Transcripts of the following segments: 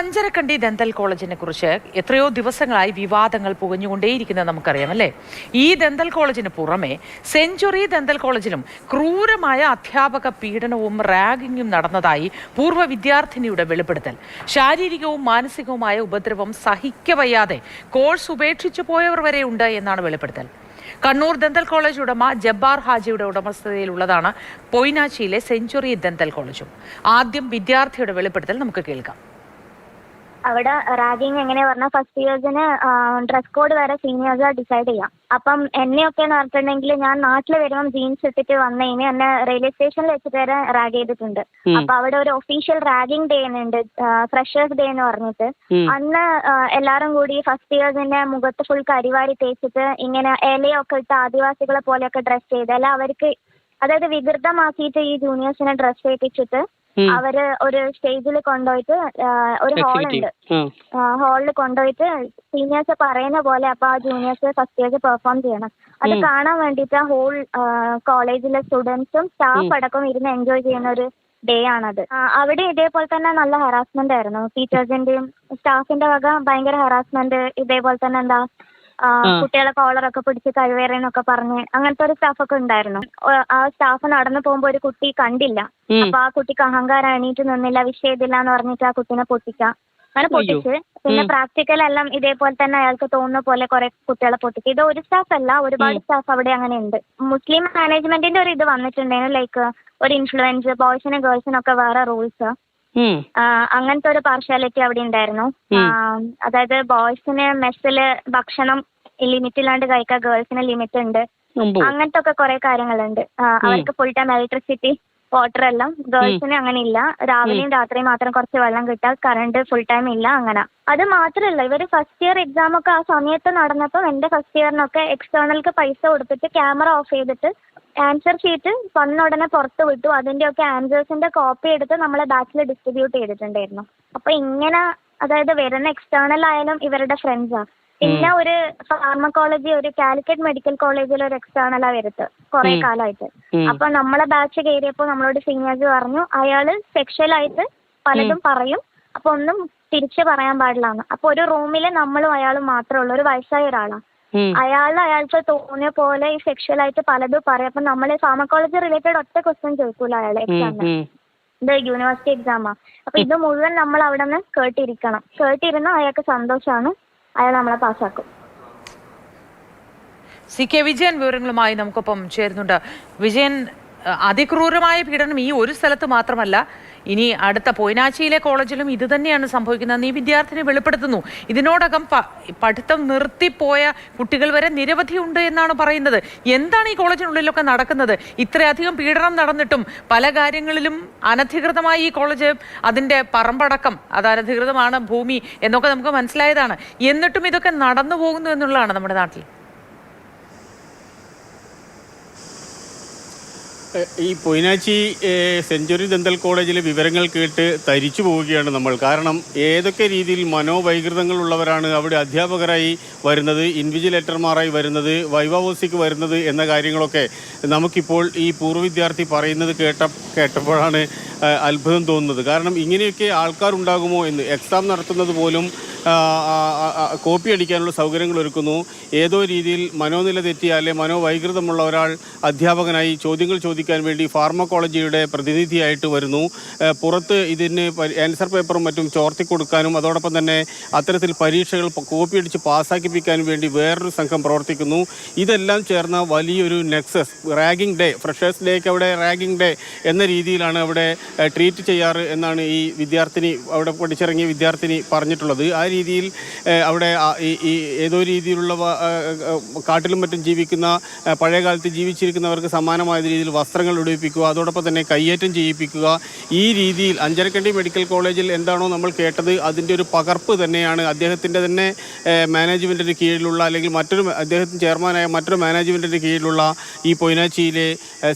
Anjarakandy dental കോളേജിനെ കുറിച്ച് എത്രയോ ദിവസങ്ങളായി വിവാദങ്ങൾ പുകഞ്ഞുകൊണ്ടേയിരിക്കുന്നത് നമുക്കറിയാം അല്ലേ. ഈ ദന്തൽ കോളേജിന് പുറമെ സെഞ്ചുറി ദന്തൽ കോളേജിലും ക്രൂരമായ അധ്യാപക പീഡനവും റാഗിങ്ങും നടന്നതായി പൂർവ്വ വിദ്യാർത്ഥിനിയുടെ വെളിപ്പെടുത്തൽ. ശാരീരികവും മാനസികവുമായ ഉപദ്രവം സഹിക്കവയ്യാതെ കോഴ്സ് ഉപേക്ഷിച്ചു പോയവർ വരെ ഉണ്ട് എന്നാണ് വെളിപ്പെടുത്തൽ. കണ്ണൂർ ദന്തൽ കോളേജ് ഉടമ ജബ്ബാർ ഹാജിയുടെ ഉടമസ്ഥതയിലുള്ളതാണ് പൊയ്നാച്ചിയിലെ സെഞ്ചുറി ദന്തൽ കോളേജും. ആദ്യം വിദ്യാർത്ഥിയുടെ വെളിപ്പെടുത്തൽ നമുക്ക് കേൾക്കാം. അവിടെ റാഗിങ് എങ്ങനെയാ പറഞ്ഞാൽ ഫസ്റ്റ് ഇയേഴ്സിന് ഡ്രസ് കോഡ് വരെ സീനിയേഴ്സ് ഡിസൈഡ് ചെയ്യാം. അപ്പം എന്നെയൊക്കെ എന്ന് പറഞ്ഞിട്ടുണ്ടെങ്കിൽ ഞാൻ നാട്ടിൽ വരുമ്പം ജീൻസ് ഇട്ടിട്ട് വന്നതിന് എന്നെ റെയിൽവേ സ്റ്റേഷനിൽ വെച്ചിട്ട് വരെ റാഗ് ചെയ്തിട്ടുണ്ട്. അപ്പൊ അവിടെ ഒരു ഒഫീഷ്യൽ റാഗിങ് ഡേ ഉണ്ട്, ഫ്രഷേഴ്സ് ഡേ എന്ന് പറഞ്ഞിട്ട്. അന്ന് എല്ലാരും കൂടി ഫസ്റ്റ് ഇയേഴ്സിന്റെ മുഖത്ത് ഫുൾ കരിവാരി തേച്ചിട്ട് ഇങ്ങനെ ഇലയൊക്കെ ഇട്ട് ആദിവാസികളെ പോലെയൊക്കെ ഡ്രസ് ചെയ്ത് അല്ല അവർക്ക് അതായത് വികൃതമാക്കിയിട്ട് ഈ ജൂനിയേഴ്സിനെ ഡ്രസ് ചെയ്യിപ്പിച്ചിട്ട് അവര് ഒരു സ്റ്റേജിൽ കൊണ്ടുപോയിട്ട് ഒരു ഹാളുണ്ട്, ഹാളിൽ കൊണ്ടുപോയിട്ട് സീനിയേഴ്സ് പറയുന്ന പോലെ അപ്പൊ ആ ജൂനിയേഴ്സ് ഫസ്റ്റ് ഇയേഴ്സ് പെർഫോം ചെയ്യണം. അത് കാണാൻ വേണ്ടിയിട്ട് ആ ഹോൾ കോളേജിലെ സ്റ്റുഡൻസും സ്റ്റാഫ് അടക്കം ഇരുന്ന് എൻജോയ് ചെയ്യുന്ന ഒരു ഡേ ആണത്. അവിടെ ഇതേപോലെ തന്നെ നല്ല ഹറാസ്മെന്റ് ആയിരുന്നു. ടീച്ചേഴ്സിന്റെയും സ്റ്റാഫിന്റെ വക ഭയങ്കര ഹറാസ്മെന്റ്. ഇതേപോലെ തന്നെ എന്താ കുട്ടികളെ കോളറൊക്കെ പിടിച്ച് കഴിവേറെന്നൊക്കെ പറഞ്ഞ് അങ്ങനത്തെ ഒരു സ്റ്റാഫൊക്കെ ഉണ്ടായിരുന്നു. ആ സ്റ്റാഫ് നടന്നു പോകുമ്പോ ഒരു കുട്ടി കണ്ടില്ല. അപ്പൊ ആ കുട്ടിക്ക് അഹങ്കാരം എണീറ്റ് നിന്നില്ല, വിഷയമില്ല എന്ന് പറഞ്ഞിട്ട് ആ കുട്ടീനെ പൊട്ടിക്കാം. അങ്ങനെ പൊട്ടിച്ച് പിന്നെ പ്രാക്ടിക്കലെല്ലാം ഇതേപോലെ തന്നെ അയാൾക്ക് തോന്നുന്ന പോലെ കുറെ കുട്ടികളെ പൊട്ടിച്ച്. ഇത് ഒരു സ്റ്റാഫ് അല്ല, ഒരുപാട് സ്റ്റാഫ് അവിടെ അങ്ങനെ ഉണ്ട്. മുസ്ലിം മാനേജ്മെന്റിന്റെ ഒരു ഇത് വന്നിട്ടുണ്ടായിരുന്നു, ലൈക്ക് ഒരു ഇൻഫ്ലുവൻസ്, ബോയ്സിനും ഗേൾസിനും ഒക്കെ വേറെ റൂൾസ്, അങ്ങനത്തെ ഒരു പാർഷ്യാലിറ്റി അവിടെ ഉണ്ടായിരുന്നു. അതായത് ബോയ്സിന് മെസ്സില് ഭക്ഷണം ലിമിറ്റില്ലാണ്ട് കഴിക്കാൻ, ഗേൾസിന് ലിമിറ്റ് ഉണ്ട്. അങ്ങനത്തെ ഒക്കെ കുറെ കാര്യങ്ങളുണ്ട്. അവർക്ക് ഫുൾ ടൈം ഇലക്ട്രിസിറ്റി, വാട്ടർ എല്ലാം. ഗേൾസിന് അങ്ങനെ ഇല്ല. രാവിലെയും രാത്രിയും മാത്രം കുറച്ച് വെള്ളം കിട്ടാം, കറണ്ട് ഫുൾ ടൈം ഇല്ല. അങ്ങനെ അത് മാത്രമല്ല, ഇവര് ഫസ്റ്റ് ഇയർ എക്സാം ഒക്കെ ആ സമയത്ത് നടന്നപ്പോൾ എന്റെ ഫസ്റ്റ് ഇയറിനൊക്കെ എക്സ്റ്റേണൽക്ക് പൈസ കൊടുത്തിട്ട് ക്യാമറ ഓഫ് ചെയ്തിട്ട് ആൻസർ ഷീറ്റ് വന്ന ഉടനെ പുറത്ത് വിട്ടു. അതിന്റെയൊക്കെ ആൻസേഴ്സിന്റെ കോപ്പി എടുത്ത് നമ്മളെ ബാച്ചിൽ ഡിസ്ട്രിബ്യൂട്ട് ചെയ്തിട്ടുണ്ടായിരുന്നു. അപ്പൊ ഇങ്ങനെ അതായത് വരുന്ന എക്സ്റ്റേണൽ ആയാലും ഇവരുടെ ഫ്രണ്ട്സാ. പിന്നെ ഒരു ഫാർമക്കോളജി, ഒരു കാലിക്കറ്റ് മെഡിക്കൽ കോളേജിൽ ഒരു എക്സ്റ്റേണലാ വരുത്ത് കുറെ കാലമായിട്ട്. അപ്പൊ നമ്മളെ ബാച്ച് കയറിയപ്പോൾ നമ്മളോട് സീനിയേഴ്സ് പറഞ്ഞു അയാള് സെക്ഷലായിട്ട് പലതും പറയും, അപ്പൊ ഒന്നും തിരിച്ചു പറയാൻ പാടില്ലാന്ന്. അപ്പൊ ഒരു റൂമില് നമ്മളും അയാളും മാത്രമേ ഉള്ളൂ. ഒരു വയസ്സായ ഒരാളാണ്. അയാൾക്ക് തോന്നിയ പോലെ ഈ സെക്ഷലായിട്ട് പലതും പറയും. അപ്പൊ നമ്മള് ഫാർമക്കോളജി റിലേറ്റഡ് ഒറ്റ ക്വസ്റ്റ്യൻ ചോദിക്കൂല അയാളെ എക്സാമിന്. ഇത് യൂണിവേഴ്സിറ്റി എക്സാമാ. അപ്പൊ ഇത് മുഴുവൻ നമ്മൾ അവിടെ നിന്ന് കേട്ടിരിക്കണം. കേട്ടിരുന്ന അയാൾക്ക് സന്തോഷമാണ്, അയാൾ നമ്മളെ പാസ്സാക്കും. CK വിജയൻ വിവരങ്ങളുമായി നമുക്കൊപ്പം ചേരുന്നുണ്ട്. വിജയൻ, അതിക്രൂരമായ പീഡനം ഈ ഒരു സ്ഥലത്ത് മാത്രമല്ല, ഇനി അടുത്ത പൊയ്നാച്ചിയിലെ കോളേജിലും ഇത് തന്നെയാണ് സംഭവിക്കുന്നത്. ഈ വിദ്യാർത്ഥിനി വെളിപ്പെടുത്തുന്നു. ഇതിനോടകം പഠിത്തം നിർത്തിപ്പോയ കുട്ടികൾ വരെ നിരവധി ഉണ്ട് എന്നാണ് പറയുന്നത്. എന്താണ് ഈ കോളേജിനുള്ളിലൊക്കെ നടക്കുന്നത്? ഇത്രയധികം പീഡനം നടന്നിട്ടും പല കാര്യങ്ങളിലും അനധികൃതമായി ഈ കോളേജ്, അതിന്റെ പറമ്പടക്കം അത് അനധികൃതമാണ്, ഭൂമി എന്നൊക്കെ നമുക്ക് മനസ്സിലായതാണ്. എന്നിട്ടും ഇതൊക്കെ നടന്നു പോകുന്നു എന്നുള്ളതാണ് നമ്മുടെ നാട്ടിൽ. ഈ പൊയ്നാച്ചി സെഞ്ചുറി ദന്തൽ കോളേജിലെ വിവരങ്ങൾ കേട്ട് തരിച്ചു പോവുകയാണ് നമ്മൾ. കാരണം ഏതൊക്കെ രീതിയിൽ മനോവൈകൃതങ്ങളുള്ളവരാണ് അവിടെ അധ്യാപകരായി വരുന്നത്, ഇൻവിജിലേറ്റർമാരായി വരുന്നത്, വൈവാവോസിക്ക് വരുന്നത് എന്ന കാര്യങ്ങളൊക്കെ നമുക്കിപ്പോൾ ഈ പൂർവ്വ വിദ്യാർത്ഥി പറയുന്നത് കേട്ടപ്പോഴാണ് അത്ഭുതം തോന്നുന്നത്. കാരണം ഇങ്ങനെയൊക്കെ ആൾക്കാരുണ്ടാകുമോ എന്ന്. എക്സാം നടത്തുന്നത് പോലും കോപ്പി അടിക്കാനുള്ള സൗകര്യങ്ങൾ ഒരുക്കുന്നു. ഏതോ രീതിയിൽ മനോനില തെറ്റിയാലേ മനോവൈകൃതമുള്ള ഒരാൾ അധ്യാപകനായി ചോദ്യങ്ങൾ ചോദിക്കാൻ വേണ്ടി ഫാർമക്കോളജിയുടെ പ്രതിനിധിയായിട്ട് വരുന്നു. പുറത്ത് ഇതിന് ആൻസർ പേപ്പറും മറ്റും ചോർത്തി കൊടുക്കാനും അതോടൊപ്പം തന്നെ അത്തരത്തിൽ പരീക്ഷകൾ കോപ്പി അടിച്ച് പാസ്സാക്കിപ്പിക്കാനും വേണ്ടി വേറൊരു സംഘം പ്രവർത്തിക്കുന്നു. ഇതെല്ലാം ചേർന്ന വലിയൊരു നെക്സസ്. റാഗിംഗ് ഡേ, ഫ്രഷേഴ്സ് ഡേക്ക് അവിടെ റാഗിംഗ് ഡേ എന്ന രീതിയിലാണ് അവിടെ ട്രീറ്റ് ചെയ്യാറ് എന്നാണ് ഈ വിദ്യാർത്ഥിനി, അവിടെ പഠിച്ചിറങ്ങിയ വിദ്യാർത്ഥിനി പറഞ്ഞിട്ടുള്ളത്. ആ രീതിയിൽ അവിടെ ഈ ഏതോ രീതിയിലുള്ള കാട്ടിലും മറ്റും ജീവിക്കുന്ന, പഴയ കാലത്ത് ജീവിച്ചിരിക്കുന്നവർക്ക് സമാനമായ രീതിയിൽ വസ്ത്രങ്ങൾ ഉടുപ്പിക്കുക, അതോടൊപ്പം തന്നെ കയ്യേറ്റം ചെയ്യിപ്പിക്കുക. ഈ രീതിയിൽ അഞ്ചരക്കണ്ടി മെഡിക്കൽ കോളേജിൽ എന്താണോ നമ്മൾ കേട്ടത് അതിൻ്റെ ഒരു പകർപ്പ് തന്നെയാണ് അദ്ദേഹത്തിൻ്റെ തന്നെ മാനേജ്മെൻറ്റിൻ്റെ കീഴിലുള്ള, അല്ലെങ്കിൽ അദ്ദേഹത്തിന് ചെയർമാനായ മറ്റൊരു മാനേജ്മെൻറ്റിൻ്റെ കീഴിലുള്ള ഈ പൊയ്നാച്ചിയിലെ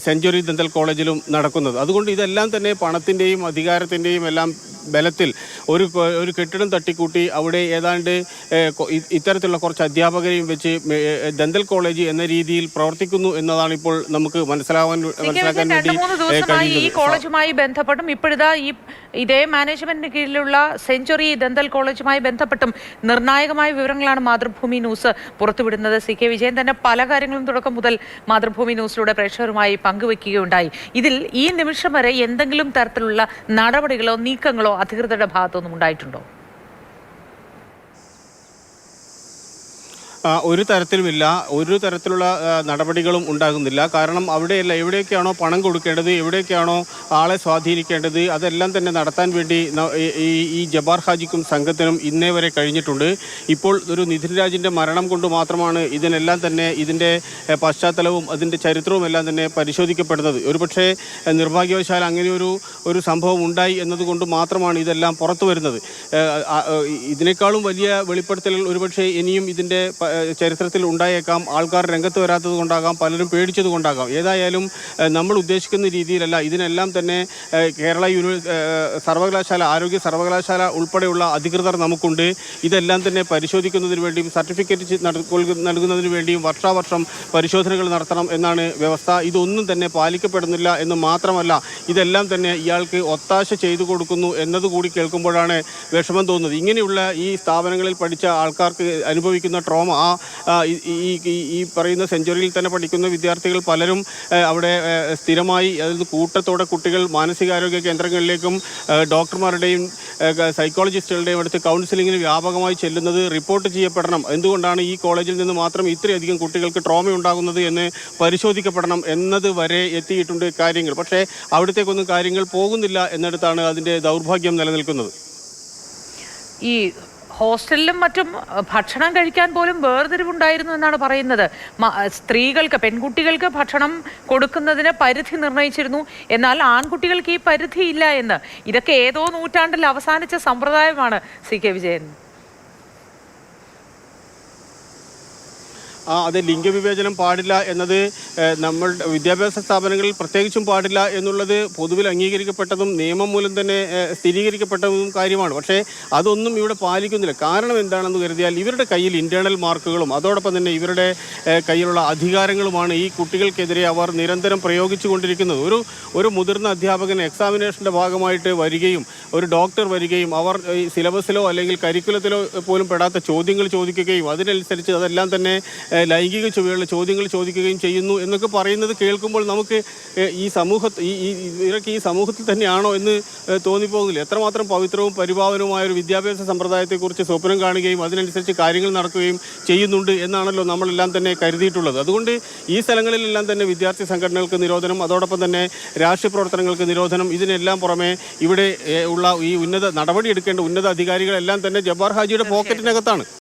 സെഞ്ചുറി ദന്തൽ കോളേജിലും നടക്കുന്നത്. അതുകൊണ്ട് ഇതെല്ലാം തന്നെ പണത്തിൻ്റെയും അധികാരത്തിൻ്റെയും എല്ലാം ബലത്തിൽ ഒരു കെട്ടിടം തട്ടിക്കൂട്ടി അവിടെ അവിടെ ഏതാണ്ട് ഇത്തരത്തിലുള്ള കുറച്ച് അധ്യാപകരെയും വെച്ച് ദന്തൽ കോളേജ് എന്ന രീതിയിൽ പ്രവർത്തിക്കുന്നു എന്നതാണ് ഇപ്പോൾ നമുക്ക് മനസ്സിലാക്കാൻ വേണ്ടി ദിവസമായി ഈ കോളേജുമായി ബന്ധപ്പെട്ടും ഇപ്പോഴിതാ ഇതേ മാനേജ്മെന്റിന് കീഴിലുള്ള സെഞ്ചുറി ദന്തൽ കോളേജുമായി ബന്ധപ്പെട്ടും നിർണായകമായ വിവരങ്ങളാണ് മാതൃഭൂമി ന്യൂസ് പുറത്തുവിടുന്നത്. CK വിജയൻ തന്നെ പല കാര്യങ്ങളും തുടക്കം മുതൽ മാതൃഭൂമി ന്യൂസിലൂടെ പ്രേക്ഷകരുമായി പങ്കുവെക്കുകയുണ്ടായി. ഇതിൽ ഈ നിമിഷം വരെ എന്തെങ്കിലും തരത്തിലുള്ള നടപടികളോ നീക്കങ്ങളോ അധികൃതരുടെ ഭാഗത്തുനിന്നും ഉണ്ടായിട്ടുണ്ടോ? ഒരു തരത്തിലുമില്ല, ഒരു തരത്തിലുള്ള നടപടികളും ഉണ്ടാകുന്നില്ല. കാരണം അവിടെയല്ല, എവിടെയൊക്കെയാണോ പണം കൊടുക്കേണ്ടത്, എവിടെയൊക്കെയാണോ ആളെ സ്വാധീനിക്കേണ്ടത്, അതെല്ലാം തന്നെ നടത്താൻ വേണ്ടി ഈ ജബ്ബാർ ഹാജിക്കും സംഘത്തിനും ഇന്നേ വരെ കഴിഞ്ഞിട്ടുണ്ട്. ഇപ്പോൾ ഒരു നിധിൻ രാജിൻ്റെ മരണം കൊണ്ട് മാത്രമാണ് ഇതിനെല്ലാം തന്നെ ഇതിൻ്റെ പശ്ചാത്തലവും അതിൻ്റെ ചരിത്രവും എല്ലാം തന്നെ പരിശോധിക്കപ്പെടുന്നത്. ഒരുപക്ഷെ നിർഭാഗ്യവശാൽ അങ്ങനെ ഒരു സംഭവം ഉണ്ടായി എന്നതുകൊണ്ട് മാത്രമാണ് ഇതെല്ലാം പുറത്തു വരുന്നത്. ഇതിനേക്കാളും വലിയ വെളിപ്പെടുത്തലുകൾ ഒരുപക്ഷെ ഇനിയും ഇതിൻ്റെ ചരിത്രത്തിൽ ഉണ്ടായേക്കാം. ആൾക്കാർ രംഗത്ത് വരാത്തത് കൊണ്ടാകാം, പലരും പേടിച്ചത് കൊണ്ടാകാം. ഏതായാലും നമ്മൾ ഉദ്ദേശിക്കുന്ന രീതിയിലല്ല. ഇതിനെല്ലാം തന്നെ കേരള സർവകലാശാല, ആരോഗ്യ സർവകലാശാല ഉൾപ്പെടെയുള്ള അധികൃതർ നമുക്കുണ്ട്. ഇതെല്ലാം തന്നെ പരിശോധിക്കുന്നതിന് വേണ്ടിയും സർട്ടിഫിക്കറ്റ് നൽകുന്നതിന് വേണ്ടിയും വർഷാവർഷം പരിശോധനകൾ നടത്തണം എന്നാണ് വ്യവസ്ഥ. ഇതൊന്നും തന്നെ പാലിക്കപ്പെടുന്നില്ല എന്ന് മാത്രമല്ല, ഇതെല്ലാം തന്നെ ഇയാൾക്ക് ഒത്താശ ചെയ്തു കൊടുക്കുന്നു എന്നതുകൂടി കേൾക്കുമ്പോഴാണ് വിഷമം തോന്നുന്നത്. ഇങ്ങനെയുള്ള ഈ സ്ഥാപനങ്ങളിൽ പഠിച്ച ആൾക്കാർക്ക് അനുഭവിക്കുന്ന ട്രോമ, ഈ പറയുന്ന സെഞ്ചുറിയിൽ തന്നെ പഠിക്കുന്ന വിദ്യാർത്ഥികൾ പലരും അവിടെ സ്ഥിരമായി, അതായത് കൂട്ടത്തോടെ കുട്ടികൾ മാനസികാരോഗ്യ കേന്ദ്രങ്ങളിലേക്കും ഡോക്ടർമാരുടെയും സൈക്കോളജിസ്റ്റുകളുടെയും അടുത്ത് കൗൺസിലിങ്ങിന് വ്യാപകമായി ചെല്ലുന്നത് റിപ്പോർട്ട് ചെയ്യപ്പെടണം. എന്തുകൊണ്ടാണ് ഈ കോളേജിൽ നിന്ന് മാത്രം ഇത്രയധികം കുട്ടികൾക്ക് ട്രോമ ഉണ്ടാകുന്നത് എന്ന് പരിശോധിക്കപ്പെടണം എന്നത് വരെ എത്തിയിട്ടുണ്ട് കാര്യങ്ങൾ. പക്ഷേ അവിടത്തേക്കൊന്നും കാര്യങ്ങൾ പോകുന്നില്ല എന്നിടത്താണ് അതിൻ്റെ ദൗർഭാഗ്യം നിലനിൽക്കുന്നത്. ഈ ഹോസ്റ്റലിലും മറ്റും ഭക്ഷണം കഴിക്കാൻ പോലും വേർതിരിവുണ്ടായിരുന്നു എന്നാണ് പറയുന്നത്. സ്ത്രീകൾക്ക്, പെൺകുട്ടികൾക്ക് ഭക്ഷണം കൊടുക്കുന്നതിന് പരിധി നിർണയിച്ചിരുന്നു, എന്നാൽ ആൺകുട്ടികൾക്ക് ഈ പരിധിയില്ല എന്ന്. ഇതൊക്കെ ഏതോ നൂറ്റാണ്ടിൽ അവസാനിച്ച സമ്പ്രദായമാണ്. CK വിജയൻ, അത് ലിംഗവിവേചനം പാടില്ല എന്നത് നമ്മൾ വിദ്യാഭ്യാസ സ്ഥാപനങ്ങളിൽ പ്രത്യേകിച്ചും പാടില്ല എന്നുള്ളത് പൊതുവിൽ അംഗീകരിക്കപ്പെട്ടതും നിയമം മൂലം തന്നെ സ്ഥിരീകരിക്കപ്പെട്ടതും കാര്യമാണ്. പക്ഷേ അതൊന്നും ഇവിടെ പാലിക്കുന്നില്ല. കാരണം എന്താണെന്ന് കരുതിയാൽ ഇവരുടെ കയ്യിൽ ഇൻറ്റേർണൽ മാർക്കുകളും അതോടൊപ്പം തന്നെ ഇവരുടെ കയ്യിലുള്ള അധികാരങ്ങളുമാണ് ഈ കുട്ടികൾക്കെതിരെ അവർ നിരന്തരം പ്രയോഗിച്ചു കൊണ്ടിരിക്കുന്നത്. ഒരു മുതിർന്ന അധ്യാപകൻ എക്സാമിനേഷൻ്റെ ഭാഗമായിട്ട് വരികയും ഒരു ഡോക്ടർ വരികയും അവർ സിലബസിലോ അല്ലെങ്കിൽ കരിക്കുലത്തിലോ പോലും പെടാത്ത ചോദ്യങ്ങൾ ചോദിക്കുകയും അതിനനുസരിച്ച് അതെല്ലാം തന്നെ ലൈംഗിക ചുവയുള്ള ചോദ്യങ്ങൾ ചോദിക്കുകയും ചെയ്യുന്നു എന്നൊക്കെ പറയുന്നത് കേൾക്കുമ്പോൾ നമുക്ക് ഇവരൊക്കെ ഈ സമൂഹത്തിൽ തന്നെയാണോ എന്ന് തോന്നിപ്പോകുന്നില്ല. എത്രമാത്രം പവിത്രവും പരിപാവനവുമായ ഒരു വിദ്യാഭ്യാസ സമ്പ്രദായത്തെക്കുറിച്ച് സ്വപ്നം കാണുകയും അതിനനുസരിച്ച് കാര്യങ്ങൾ നടക്കുകയും ചെയ്യുന്നുണ്ട് എന്നാണല്ലോ നമ്മളെല്ലാം തന്നെ കരുതിയിട്ടുള്ളത്. അതുകൊണ്ട് ഈ സ്ഥലങ്ങളിലെല്ലാം തന്നെ വിദ്യാർത്ഥി സംഘടനകൾക്ക് നിരോധനം, അതോടൊപ്പം തന്നെ രാഷ്ട്രീയ പ്രവർത്തനങ്ങൾക്ക് നിരോധനം. ഇതിനെല്ലാം പുറമെ ഇവിടെ ഉള്ള ഈ നടപടിയെടുക്കേണ്ട ഉന്നത അധികാരികളെല്ലാം തന്നെ ജബ്ബാർ ഹാജിയുടെ പോക്കറ്റിനകത്താണ്.